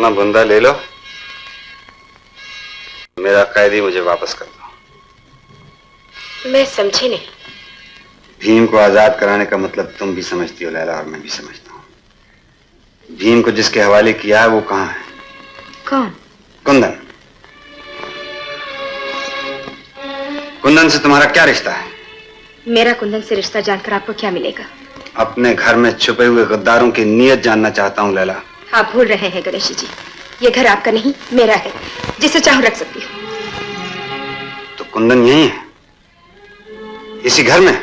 अपना बुंदा ले लो, मेरा कैदी मुझे वापस कर दो। मैं समझी नहीं। भीम को आजाद कराने का मतलब तुम भी समझती हो लैला, और मैं भी समझता हूँ। भीम को जिसके हवाले किया है वो कहाँ है? कौन? कुंदन। कुंदन से तुम्हारा क्या रिश्ता है? मेरा कुंदन से रिश्ता जानकर आपको क्या मिलेगा? अपने घर में छुपे हुए गद्दारों की नीयत जानना चाहता हूँ लैला। आप भूल रहे हैं गणेश जी, ये घर आपका नहीं मेरा है, जिसे चाहूं रख सकती हूँ। तो कुंदन यही है, इसी घर में?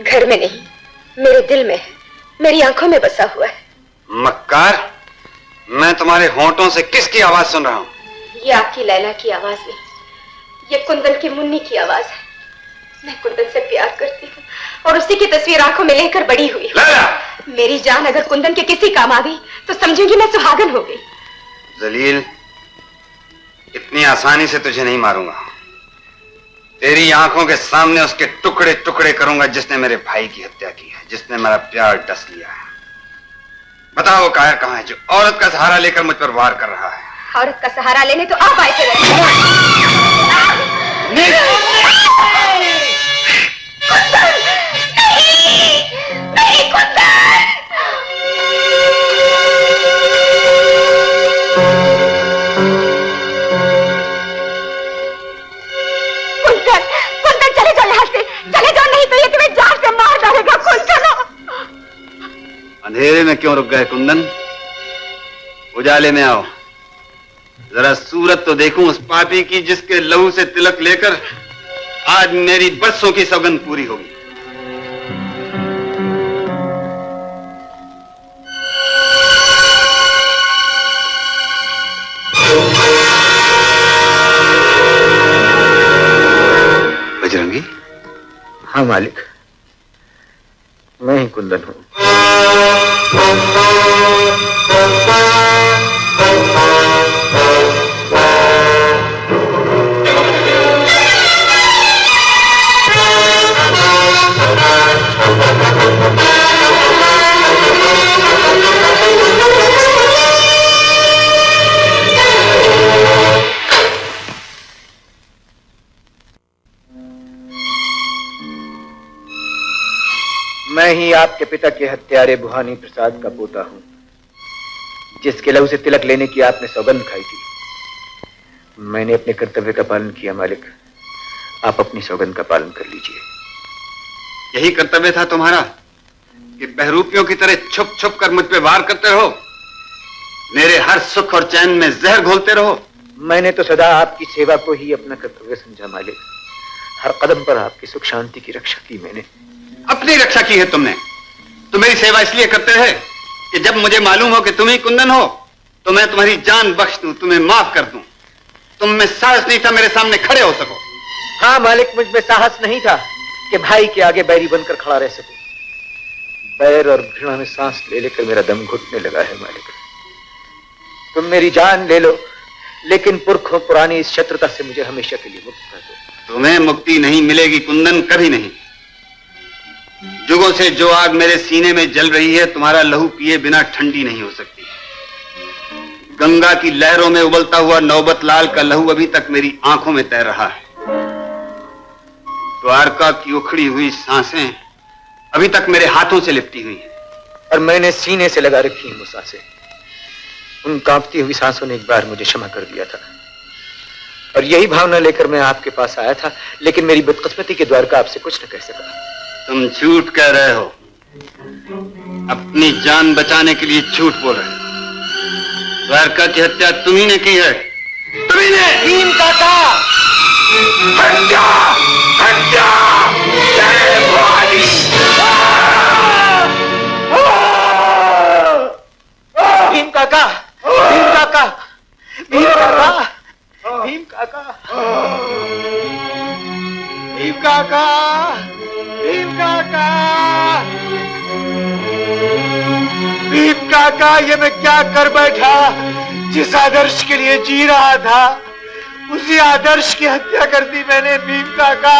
घर में नहीं, मेरे दिल में है, मेरी आंखों में बसा हुआ है। मक्कार, मैं तुम्हारे होंठों से किसकी आवाज सुन रहा हूँ? ये आपकी लैला की आवाज नहीं, ये कुंदन की मुन्नी की आवाज है। मैं कुंदन से प्यार करती हूँ और उसी की तस्वीर आंखों में लेकर बड़ी हुई। मेरी जान अगर कुंदन के किसी काम आ गई तो समझूंगी मैं सुहागन हो गई। जलील, इतनी आसानी से तुझे नहीं मारूंगा। तेरी आंखों के सामने उसके टुकड़े टुकड़े करूंगा जिसने मेरे भाई की हत्या की है, जिसने मेरा प्यार डस लिया है। बताओ वो कायर कहाँ है जो औरत का सहारा लेकर मुझ पर वार कर रहा है? औरत का सहारा लेने तो आप आए थे। अंधेरे में क्यों रुक गए कुंदन? उजाले में आओ, जरा सूरत तो देखूं उस पापी की जिसके लहू से तिलक लेकर आज मेरी बरसों की सौगंध पूरी होगी। बजरंगी? हाँ मालिक, मैं ही कुंदन हूं। मैं ही आपके पिता के हत्यारे भुवानी प्रसाद का पोता हूं, जिसके लहू से तिलक लेने की आपने सौगंध खाई थी। मैंने अपने कर्तव्य का पालन किया मालिक, आप अपनी सौगंध का पालन कर लीजिए। यही कर्तव्य था तुम्हारा कि बहरूपियों की तरह छुप छुप कर मुझ पे वार करते रहो, मेरे हर सुख और चैन में जहर घोलते रहो? मैंने तो सदा आपकी सेवा को ही अपना कर्तव्य समझा मालिक। हर कदम पर आपकी सुख शांति की रक्षा की मैंने। अपनी रक्षा की है तुमने, तो मेरी सेवा इसलिए करते रहे कि जब मुझे मालूम हो कि तुम ही कुंदन हो तो मैं तुम्हारी जान बख्श दूं, तुम्हें माफ कर दूं। तुम में साहस नहीं था मेरे सामने खड़े हो सको। हाँ मालिक, मुझ में साहस नहीं था कि भाई के आगे बैरी बनकर खड़ा रह सकूं। बैर और घृणा में सांस ले लेकर मेरा दम घुटने लगा है मालिक। तुम मेरी जान ले लो, लेकिन पुरखों पुरानी इस शत्रुता से मुझे हमेशा के लिए मुक्त कर दो। तुम्हें मुक्ति नहीं मिलेगी कुंदन, कभी नहीं। जुगों से जो आग मेरे सीने में जल रही है तुम्हारा लहू पिए बिना ठंडी नहीं हो सकती। गंगा की लहरों में उबलता हुआ नौबत लाल का लहू अभी तक मेरी आंखों में तैर रहा है। द्वारका की उखड़ी हुई सांसें अभी तक मेरे हाथों से लिपटी हुई हैं। और मैंने सीने से लगा रखी हैं वो सांसें। उन कांपती हुई सांसों ने एक बार मुझे क्षमा कर दिया था, और यही भावना लेकर मैं आपके पास आया था, लेकिन मेरी बदकिस्मती के द्वारका आपसे कुछ न कह सका। तुम झूठ कह रहे हो, अपनी जान बचाने के लिए झूठ बोल रहे हो। द्वारका की हत्या तुम्ही ने की है, तुम्ही ने। भीम काका! हत्या! हत्या! जय भवानी! भीम काका! भीम काका! भीम काका! भीम काका! भीम काका! भीम काका! भीम काका, ये मैं क्या कर बैठा? जिस आदर्श के लिए जी रहा था उसी आदर्श की हत्या कर दी मैंने। भीम काका!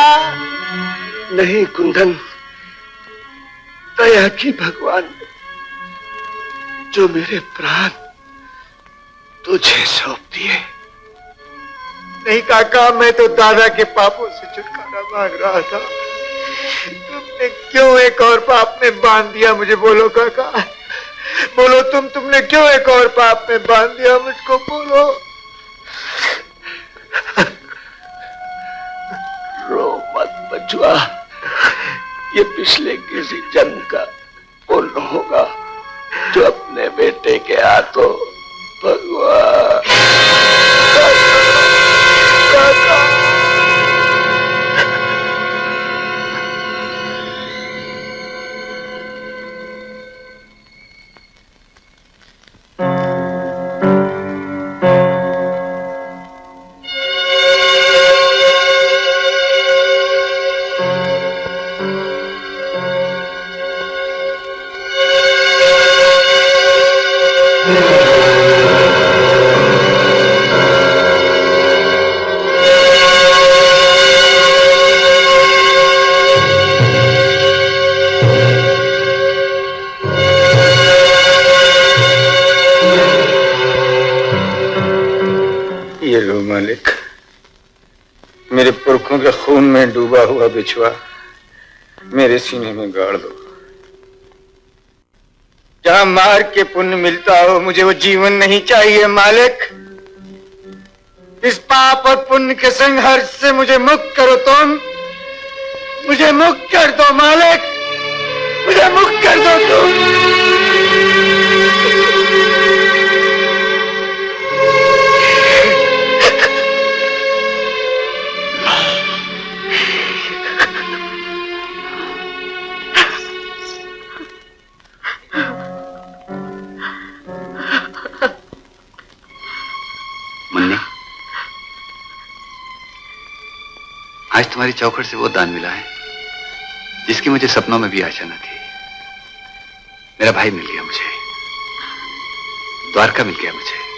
नहीं कुंदन, दया की भगवान, जो मेरे प्राण तुझे सौंप दिए। नहीं काका, मैं तो दादा के पापों से छुटकारा मांग रहा था। तुमने क्यों एक और पाप में बांध दिया मुझे? बोलो काका, बोलो तुमने क्यों एक और पाप में बांध दिया मुझको? बोलो। रो मत बचुआ, ये पिछले किसी जन्म का पुण्य होगा जो अपने बेटे के हाथों भगवान। मालिक, मेरे पुरखों के खून में डूबा हुआ बिछुआ मेरे सीने में गाड़ दो। जहां मार के पुण्य मिलता हो, मुझे वो जीवन नहीं चाहिए मालिक। इस पाप और पुण्य के संघर्ष से मुझे मुक्त करो तुम। मुझे मुक्त कर दो मालिक, मुझे मुक्त कर दो तुम। आज तुम्हारी चौखट से वो दान मिला है जिसकी मुझे सपनों में भी आशा न थी। मेरा भाई मिल गया मुझे, द्वारका मिल गया मुझे।